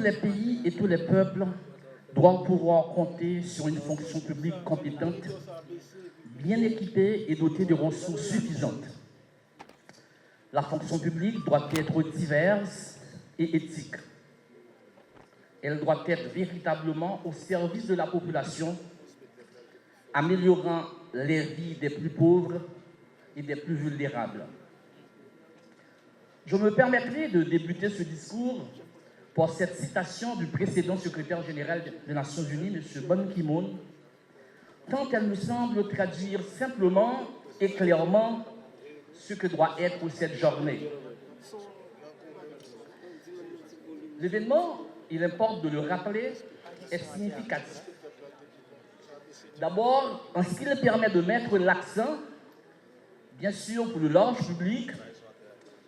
les pays et tous les peuples doivent pouvoir compter sur une fonction publique compétente, bien équipée et dotée de ressources suffisantes. La fonction publique doit être diverse et éthique. Elle doit être véritablement au service de la population, améliorant les vies des plus pauvres et des plus vulnérables. Je me permettrai de débuter ce discours par cette citation du précédent secrétaire général des Nations Unies, M. Ban Ki-moon, tant elle me semble traduire simplement et clairement ce que doit être cette journée. L'événement, il importe de le rappeler, est significatif. D'abord, en ce qu'il permet de mettre l'accent, bien sûr pour le large public,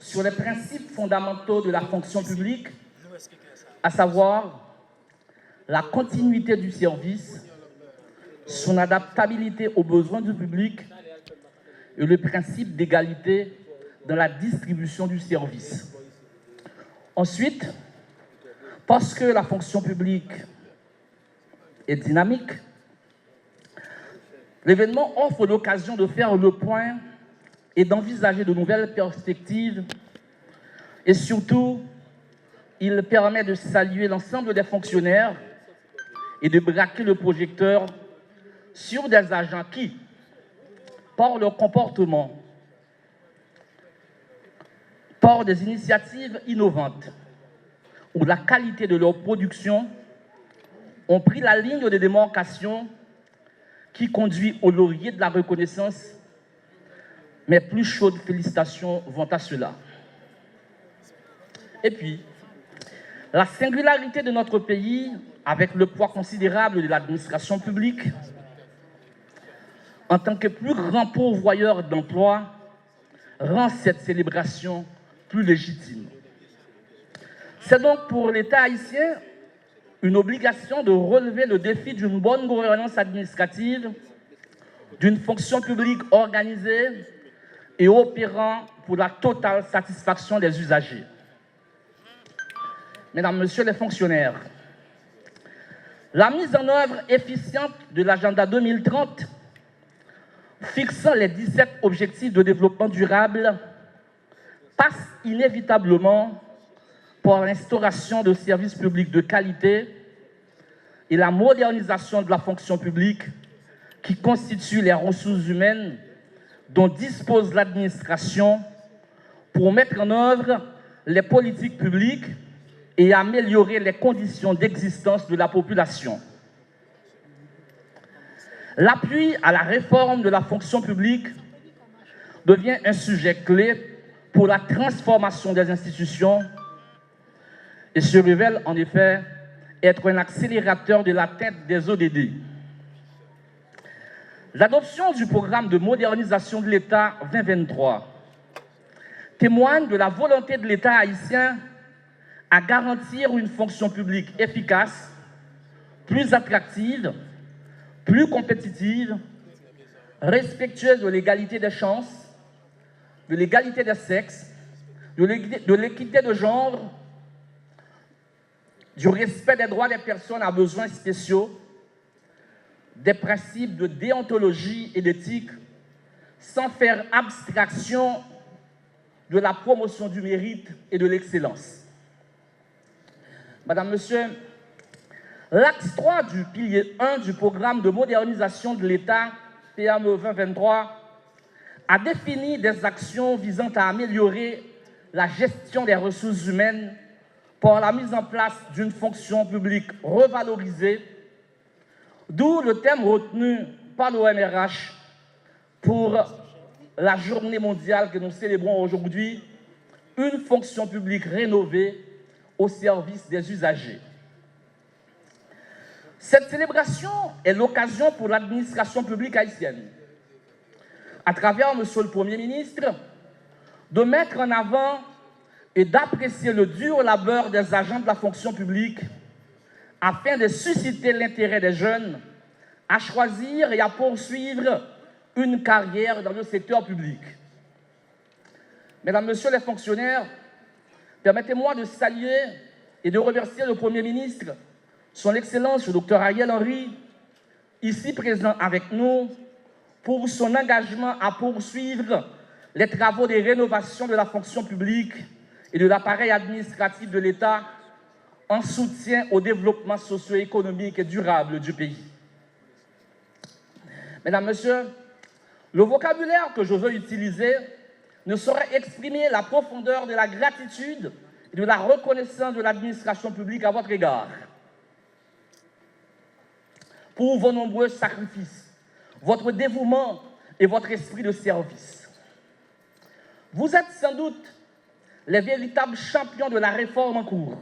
sur les principes fondamentaux de la fonction publique, à savoir la continuité du service, son adaptabilité aux besoins du public et le principe d'égalité dans la distribution du service. Ensuite, parce que la fonction publique est dynamique, l'événement offre l'occasion de faire le point et d'envisager de nouvelles perspectives et surtout, il permet de saluer l'ensemble des fonctionnaires et de braquer le projecteur sur des agents qui, par leur comportement, par des initiatives innovantes ou la qualité de leur production, ont pris la ligne de démarcation qui conduit au laurier de la reconnaissance. Mes plus chaudes félicitations vont à cela. Et puis, la singularité de notre pays, avec le poids considérable de l'administration publique, en tant que plus grand pourvoyeur d'emplois, rend cette célébration plus légitime. C'est donc pour l'État haïtien une obligation de relever le défi d'une bonne gouvernance administrative, d'une fonction publique organisée et opérant pour la totale satisfaction des usagers. Mesdames, Messieurs les fonctionnaires, la mise en œuvre efficiente de l'agenda 2030, fixant les 17 objectifs de développement durable, passe inévitablement par l'instauration de services publics de qualité et la modernisation de la fonction publique qui constitue les ressources humaines dont dispose l'administration pour mettre en œuvre les politiques publiques et améliorer les conditions d'existence de la population. L'appui à la réforme de la fonction publique devient un sujet clé pour la transformation des institutions et se révèle en effet être un accélérateur de l'atteinte des ODD. L'adoption du programme de modernisation de l'État 2023 témoigne de la volonté de l'État haïtien à garantir une fonction publique efficace, plus attractive, plus compétitive, respectueuse de l'égalité des chances, de l'égalité des sexes, de l'équité de genre, du respect des droits des personnes à besoins spéciaux, des principes de déontologie et d'éthique, sans faire abstraction de la promotion du mérite et de l'excellence. Madame, Monsieur, l'axe 3 du pilier 1 du programme de modernisation de l'État PME 2023 a défini des actions visant à améliorer la gestion des ressources humaines par la mise en place d'une fonction publique revalorisée, d'où le thème retenu par l'OMRH pour la journée mondiale que nous célébrons aujourd'hui, une fonction publique rénovée au service des usagers. Cette célébration est l'occasion pour l'administration publique haïtienne, à travers Monsieur le Premier ministre, de mettre en avant et d'apprécier le dur labeur des agents de la fonction publique afin de susciter l'intérêt des jeunes à choisir et à poursuivre une carrière dans le secteur public. Mesdames, Messieurs les fonctionnaires, permettez-moi de saluer et de remercier le Premier ministre, son Excellence, le Dr Ariel Henry, ici présent avec nous, pour son engagement à poursuivre les travaux de rénovation de la fonction publique et de l'appareil administratif de l'État en soutien au développement socio-économique et durable du pays. Mesdames, Messieurs, le vocabulaire que je veux utiliser ne saurait exprimer la profondeur de la gratitude et de la reconnaissance de l'administration publique à votre égard pour vos nombreux sacrifices, votre dévouement et votre esprit de service. Vous êtes sans doute les véritables champions de la réforme en cours.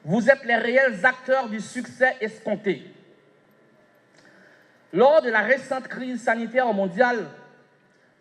Vous êtes les réels acteurs du succès escompté. Lors de la récente crise sanitaire mondiale,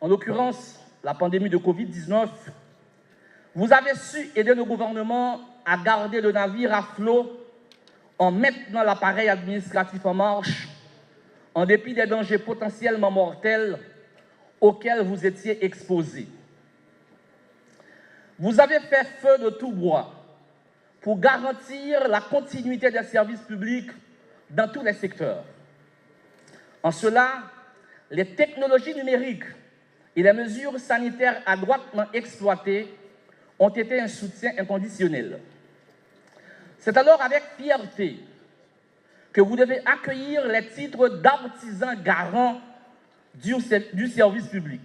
en l'occurrence la pandémie de Covid-19, vous avez su aider le gouvernement à garder le navire à flot en maintenant l'appareil administratif en marche, en dépit des dangers potentiellement mortels auxquels vous étiez exposés. Vous avez fait feu de tout bois pour garantir la continuité des services publics dans tous les secteurs. En cela, les technologies numériques et les mesures sanitaires adroitement exploitées ont été un soutien inconditionnel. C'est alors avec fierté que vous devez accueillir les titres d'artisans garants du service public.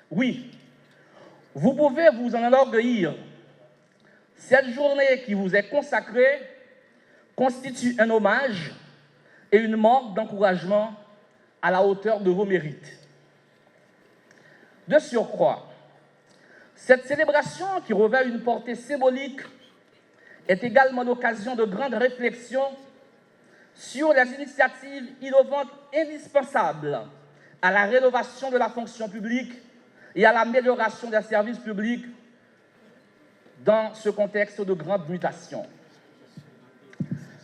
Oui, vous pouvez vous en enorgueillir. Cette journée qui vous est consacrée constitue un hommage et une marque d'encouragement à la hauteur de vos mérites. De surcroît, cette célébration qui revêt une portée symbolique est également l'occasion de grandes réflexions sur les initiatives innovantes indispensables à la rénovation de la fonction publique et à l'amélioration des services publics dans ce contexte de grande mutation.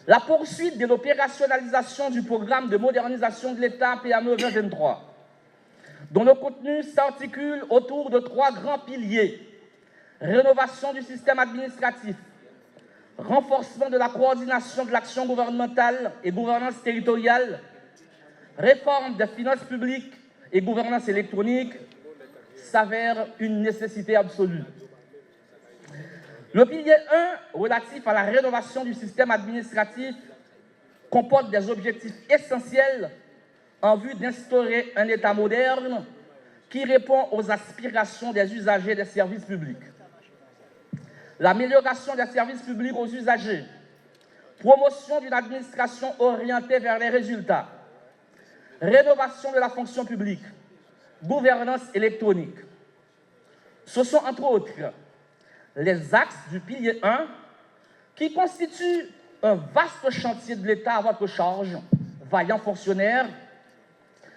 La poursuite de l'opérationnalisation du programme de modernisation de l'État PME 2023, dont le contenu s'articule autour de 3 grands piliers: rénovation du système administratif, renforcement de la coordination de l'action gouvernementale et gouvernance territoriale, réforme des finances publiques et gouvernance électronique, s'avère une nécessité absolue. Le pilier 1, relatif à la rénovation du système administratif, comporte des objectifs essentiels en vue d'instaurer un État moderne qui répond aux aspirations des usagers des services publics. L'amélioration des services publics aux usagers, promotion d'une administration orientée vers les résultats, rénovation de la fonction publique, gouvernance électronique. Ce sont entre autres les axes du pilier 1 qui constituent un vaste chantier de l'État à votre charge, vaillants fonctionnaires,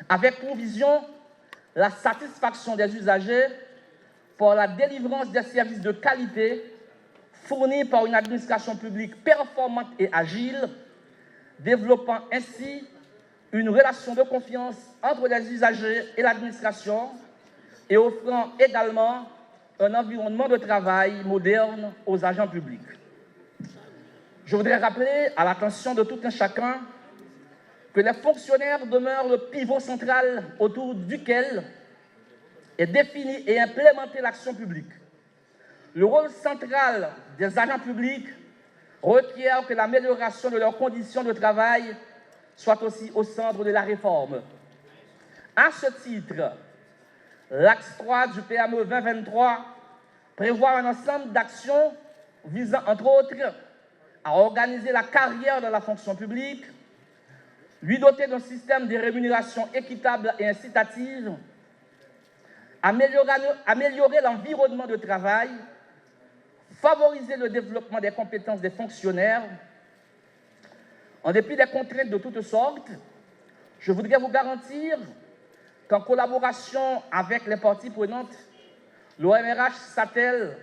avec pour vision la satisfaction des usagers par la délivrance des services de qualité fournis par une administration publique performante et agile, développant ainsi une relation de confiance entre les usagers et l'administration et offrant également un environnement de travail moderne aux agents publics. Je voudrais rappeler à l'attention de tout un chacun que les fonctionnaires demeurent le pivot central autour duquel est définie et implémentée l'action publique. Le rôle central des agents publics requiert que l'amélioration de leurs conditions de travail soit aussi au centre de la réforme. À ce titre, l'axe 3 du PME 2023 prévoit un ensemble d'actions visant, entre autres, à organiser la carrière dans la fonction publique, lui doter d'un système de rémunération équitable et incitative, améliorer l'environnement de travail, favoriser le développement des compétences des fonctionnaires. En dépit des contraintes de toutes sortes, je voudrais vous garantir qu'en collaboration avec les parties prenantes, l'OMRH s'attelle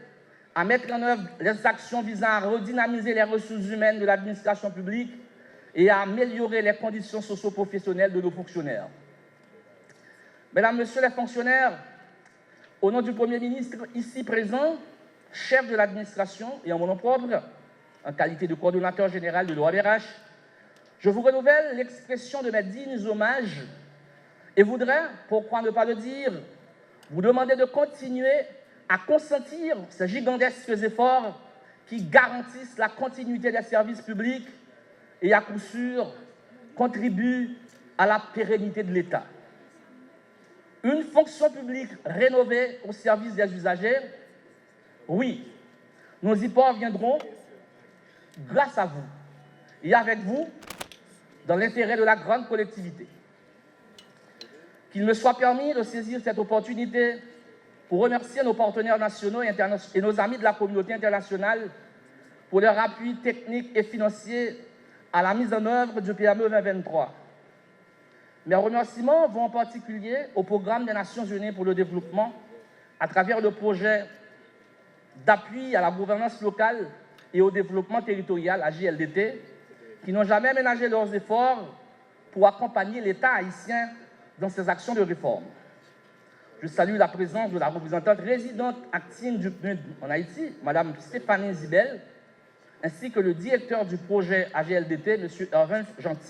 à mettre en œuvre les actions visant à redynamiser les ressources humaines de l'administration publique et à améliorer les conditions socio-professionnelles de nos fonctionnaires. Mesdames, Messieurs les fonctionnaires, au nom du Premier ministre ici présent, chef de l'administration et en mon nom propre, en qualité de coordonnateur général de l'OABRH, je vous renouvelle l'expression de mes dignes hommages et voudrais, pourquoi ne pas le dire, vous demander de continuer à consentir ces gigantesques efforts qui garantissent la continuité des services publics et à coup sûr contribuent à la pérennité de l'État. Une fonction publique rénovée au service des usagers, oui, nous y parviendrons grâce à vous et avec vous dans l'intérêt de la grande collectivité. Qu'il me soit permis de saisir cette opportunité pour remercier nos partenaires nationaux et nos amis de la communauté internationale pour leur appui technique et financier à la mise en œuvre du PME 2023. Mes remerciements vont en particulier au Programme des Nations Unies pour le développement à travers le projet d'appui à la gouvernance locale et au développement territorial, AJLDT, qui n'ont jamais ménagé leurs efforts pour accompagner l'État haïtien dans ses actions de réforme. Je salue la présence de la représentante résidente active du PNUD en Haïti, Mme Stéphanie Zibel, ainsi que le directeur du projet AGLDT, M. Erwin Gentil.